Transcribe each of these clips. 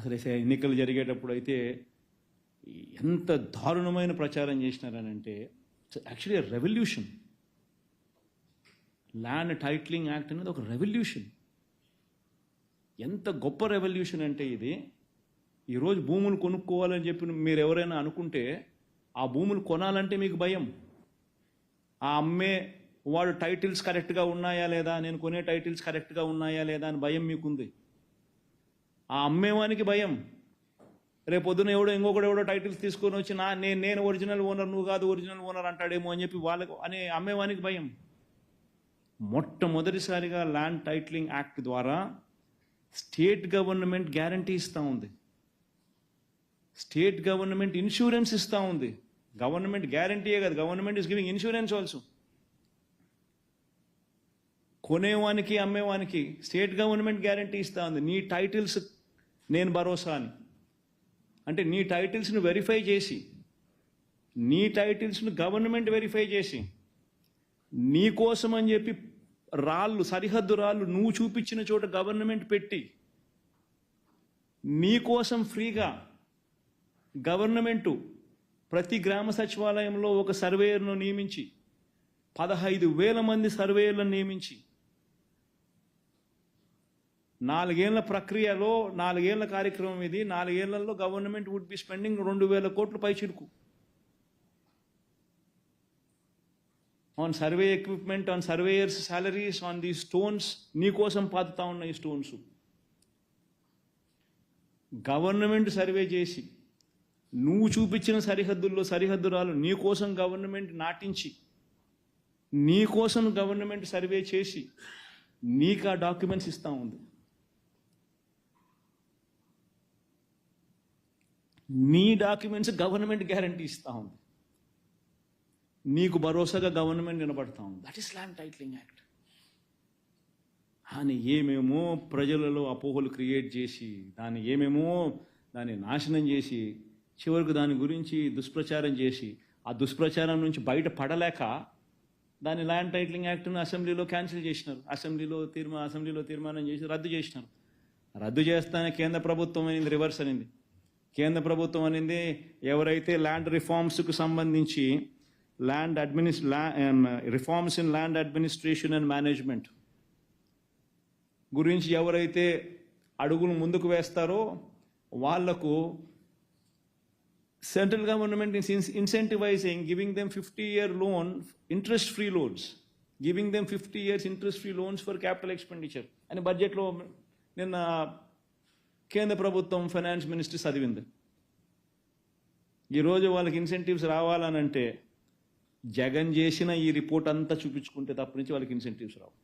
అసలు ఎన్నికలు జరిగేటప్పుడు అయితే ఎంత దారుణమైన ప్రచారం చేసినారనంటే actually revolution. Land titling act అనేది ఒక రెవల్యూషన్. ఎంత గొప్ప రెవల్యూషన్ అంటే ఇది. ఈరోజు భూములు కొనుక్కోవాలని చెప్పి మీరు ఎవరైనా అనుకుంటే ఆ భూములు కొనాలంటే మీకు భయం. ఆ అమ్మే వాడు టైటిల్స్ కరెక్ట్గా ఉన్నాయా లేదా, నేను కొనే టైటిల్స్ కరెక్ట్గా ఉన్నాయా లేదా అని భయం మీకుంది. ఆ అమ్మేవానికి భయం. రేపొద్దున ఇంకొకడు టైటిల్స్ తీసుకొని వచ్చి నేను ఒరిజినల్ ఓనర్, నువ్వు కాదు ఒరిజినల్ ఓనర్ అంటాడేమో అని చెప్పి వాళ్ళకు అనే అమ్మేవానికి భయం. మొట్టమొదటిసారిగా ల్యాండ్ టైటిలింగ్ యాక్ట్ ద్వారా స్టేట్ గవర్నమెంట్ గ్యారంటీ ఇస్తూ ఉంది. స్టేట్ గవర్నమెంట్ ఇన్సూరెన్స్ ఇస్తూ ఉంది. గవర్నమెంట్ గ్యారంటీయే కాదు, government is giving insurance also. కొనేవానికి అమ్మేవానికి స్టేట్ గవర్నమెంట్ గ్యారంటీ ఇస్తూ ఉంది. నీ టైటిల్స్ నేను భరోసా అని. అంటే నీ టైటిల్స్ను వెరిఫై చేసి, నీ టైటిల్స్ను గవర్నమెంట్ వెరిఫై చేసి, నీ కోసం అని చెప్పి రాళ్ళు, సరిహద్దు రాళ్ళు నువ్వు చూపించిన చోట గవర్నమెంట్ పెట్టి, నీ కోసం ఫ్రీగా గవర్నమెంటు ప్రతి గ్రామ సచివాలయంలో ఒక సర్వేయర్ను నియమించి 15,000 మంది సర్వేయర్లను నియమించి 4 ఏళ్ల ప్రక్రియలో 4 ఏళ్ల కార్యక్రమం ఇది. 4 ఏళ్లలో గవర్నమెంట్ వుడ్ బి స్పెండింగ్ 2,000 కోట్లు పైచిలుకు on survey equipment, on surveyors salaries, on the stones. నీ కోసం పాతుతా ఉన్న ఈ స్టోన్స్ గవర్నమెంట్ సర్వే చేసి, నువ్వు చూపించిన సరిహద్దుల్లో సరిహద్దురాలు నీ కోసం గవర్నమెంట్ నాటించి, నీ కోసం గవర్నమెంట్ సర్వే చేసి నీకు ఆ డాక్యుమెంట్స్ ఇస్తూ ఉంది. నీ డాక్యుమెంట్స్ గవర్నమెంట్ గ్యారంటీ ఇస్తూ ఉంది. నీకు భరోసాగా గవర్నమెంట్ నిలబడతా ఉంది. That is land titling act. అని ఏమేమో ప్రజలలో అపోహలు క్రియేట్ చేసి, దాన్ని నాశనం చేసి, చివరికి దాని గురించి దుష్ప్రచారం చేసి, ఆ దుష్ప్రచారం నుంచి బయట పడలేక దాన్ని ల్యాండ్ టైటిలింగ్ యాక్ట్ను అసెంబ్లీలో క్యాన్సిల్ చేసినారు. అసెంబ్లీలో తీర్మానం చేసి రద్దు చేసినారు. రద్దు చేస్తానే కేంద్ర ప్రభుత్వం అనింది, రివర్స్ అనింది. కేంద్ర ప్రభుత్వం అనింది, ఎవరైతే ల్యాండ్ రిఫార్మ్స్కు సంబంధించి reforms in land administration and management గురించి ఎవరైతే అడుగులు ముందుకు వేస్తారో వాళ్లకు central government is incentivizing, giving them 50-year loan, interest-free loans, giving them 50 years interest-free loans for capital expenditure అని బడ్జెట్లో నిన్న కేంద్ర ప్రభుత్వం ఫైనాన్స్ మినిస్టర్ చదివింది. ఈరోజు వాళ్ళకి ఇన్సెంటివ్స్ రావాలనంటే జగన్ చేసిన ఈ రిపోర్ట్ అంతా చూపించుకుంటే తప్ప నుంచి వాళ్ళకి ఇన్సెంటివ్స్ రావు.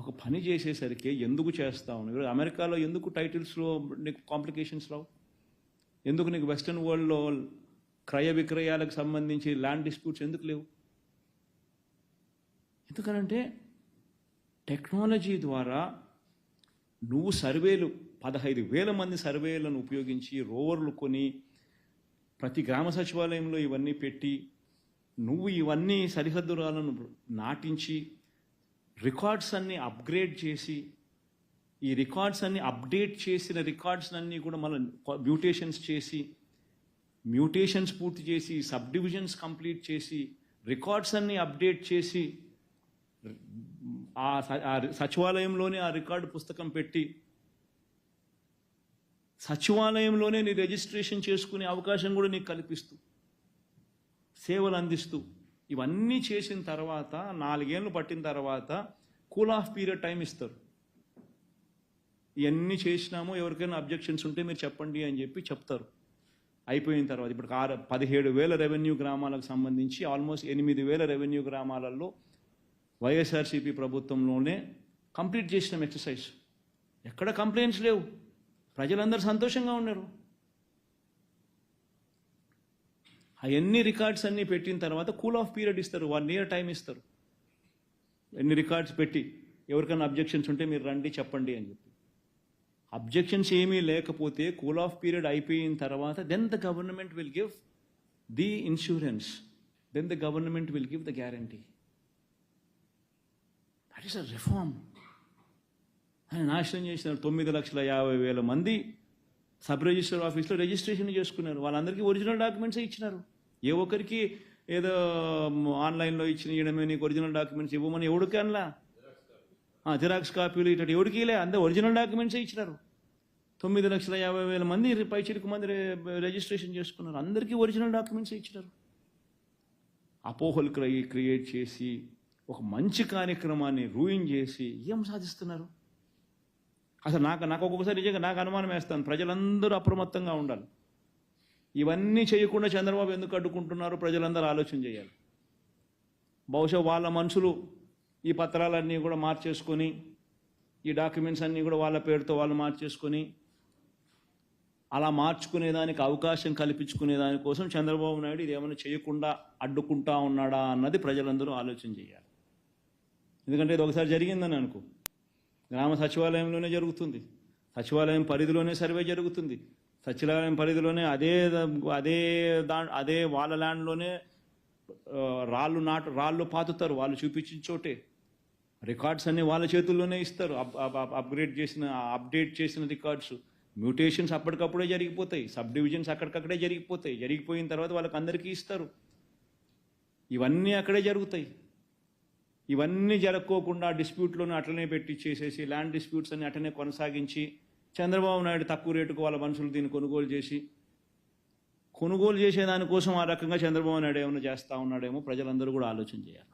ఒక పని చేసేసరికి ఎందుకు చేస్తా ఉన్నావు? అమెరికాలో ఎందుకు టైటిల్స్లో నీకు కాంప్లికేషన్స్ రావు? ఎందుకు నీకు వెస్ట్రన్ వరల్డ్లో క్రయ విక్రయాలకు సంబంధించి ల్యాండ్ డిస్ప్యూట్స్ ఎందుకు లేవు? ఎందుకనంటే టెక్నాలజీ ద్వారా నువ్వు సర్వేలు 15,000 మంది సర్వేలను ఉపయోగించి రోవర్లు కొని ప్రతి గ్రామ సచివాలయంలో ఇవన్నీ పెట్టి నువ్వు ఇవన్నీ సరిహద్దురాలను నాటించి రికార్డ్స్ అన్నీ అప్గ్రేడ్ చేసి, ఈ రికార్డ్స్ అన్నీ అప్డేట్ చేసిన రికార్డ్స్ అన్నీ కూడా మళ్ళీ మ్యూటేషన్స్ చేసి, మ్యూటేషన్స్ పూర్తి చేసి, సబ్ డివిజన్స్ కంప్లీట్ చేసి, రికార్డ్స్ అన్నీ అప్డేట్ చేసి, ఆ సచివాలయంలోనే ఆ రికార్డు పుస్తకం పెట్టి సచివాలయంలోనే నీ రిజిస్ట్రేషన్ చేసుకునే అవకాశం కూడా నీకు కల్పిస్తూ సేవలు అందిస్తూ ఇవన్నీ చేసిన తర్వాత 4 ఏళ్ళు పట్టిన తర్వాత కూల్ ఆఫ్ పీరియడ్ టైం ఇస్తారు. ఇవన్నీ చేసినామో ఎవరికైనా అబ్జెక్షన్స్ ఉంటే మీరు చెప్పండి అని చెప్పి చెప్తారు. అయిపోయిన తర్వాత ఇప్పుడు 17,000 రెవెన్యూ గ్రామాలకు సంబంధించి ఆల్మోస్ట్ 8,000 రెవెన్యూ గ్రామాలలో వైఎస్ఆర్సీపీ ప్రభుత్వంలోనే కంప్లీట్ చేసినాం ఎక్సర్సైజ్. ఎక్కడ కంప్లైంట్స్ లేవు, ప్రజలందరూ సంతోషంగా ఉన్నారు. అవన్నీ రికార్డ్స్ అన్నీ పెట్టిన తర్వాత కూల్ ఆఫ్ పీరియడ్ ఇస్తారు, 1 year టైం ఇస్తారు. ఎన్ని రికార్డ్స్ పెట్టి ఎవరికైనా అబ్జెక్షన్స్ ఉంటే మీరు రండి చెప్పండి అని చెప్పి. అబ్జెక్షన్స్ ఏమీ లేకపోతే కూల్ ఆఫ్ పీరియడ్ అయిపోయిన తర్వాత then the government will give the insurance, then the government will give the guarantee. That is a reform. ఆయన నాశనం చేసినారు. 9,50,000 మంది సబ్ రిజిస్టర్ ఆఫీస్లో రిజిస్ట్రేషన్ చేసుకున్నారు. వాళ్ళందరికీ ఒరిజినల్ డాక్యుమెంట్సే ఇచ్చినారు. ఏ ఒక్కరికి ఏదో ఆన్లైన్లో ఇవ్వడమే నీకు ఒరిజినల్ డాక్యుమెంట్స్ ఇవ్వమని ఎవడికి అనలా. జిరాక్స్ కాపీలు ఇటు ఎవడికిలే, అందరూ ఒరిజినల్ డాక్యుమెంట్సే ఇచ్చినారు. 9,50,000 మంది పైచిలకు మంది రిజిస్ట్రేషన్ చేసుకున్నారు. అందరికీ ఒరిజినల్ డాక్యుమెంట్స్ ఇచ్చినారు. అపోహలు క్రియేట్ చేసి ఒక మంచి కార్యక్రమాన్ని రూయిన్ చేసి ఏం సాధిస్తున్నారు? అసలు నాకు ఒక్కొక్కసారి నిజంగా నాకు అనుమానం వేస్తాను. ప్రజలందరూ అప్రమత్తంగా ఉండాలి. ఇవన్నీ చేయకుండా చంద్రబాబు ఎందుకు అడ్డుకుంటున్నారు? ప్రజలందరూ ఆలోచన చేయాలి. బహుశా వాళ్ళ మనుషులు ఈ పత్రాలన్నీ కూడా మార్చేసుకొని, ఈ డాక్యుమెంట్స్ అన్నీ కూడా వాళ్ళ పేరుతో వాళ్ళు మార్చేసుకొని, అలా మార్చుకునేదానికి అవకాశం కల్పించుకునే దానికోసం చంద్రబాబు నాయుడు ఇదేమైనా చేయకుండా అడ్డుకుంటా ఉన్నాడా అన్నది ప్రజలందరూ ఆలోచన చేయాలి. ఎందుకంటే ఇది ఒకసారి జరిగిందని అనుకో, గ్రామ సచివాలయంలోనే జరుగుతుంది, సచివాలయం పరిధిలోనే సర్వే జరుగుతుంది, సచివాలయం పరిధిలోనే అదే వాళ్ళ ల్యాండ్లోనే రాళ్ళు పాతుతారు, వాళ్ళు చూపించిన చోటే. రికార్డ్స్ అన్నీ వాళ్ళ చేతుల్లోనే ఇస్తారు. అప్డేట్ చేసిన రికార్డ్స్. మ్యూటేషన్స్ అప్పటికప్పుడే జరిగిపోతాయి, సబ్ డివిజన్స్ అక్కడికక్కడే జరిగిపోతాయి. జరిగిపోయిన తర్వాత వాళ్ళకి అందరికీ ఇస్తారు. ఇవన్నీ అక్కడే జరుగుతాయి. ఇవన్నీ జరగకోకుండా డిస్ప్యూట్లను అట్లనే పెట్టి చేసేసి ల్యాండ్ డిస్ప్యూట్స్ అన్ని అట్లనే కొనసాగించి చంద్రబాబు నాయుడు తక్కువ రేటుకు వాళ్ళ మనుషులు దీన్ని కొనుగోలు చేసేదానికోసం ఆ రకంగా చంద్రబాబు నాయుడు ఏమైనా చేస్తూ ఉన్నాడేమో ప్రజలందరూ కూడా ఆలోచన చేయాలి.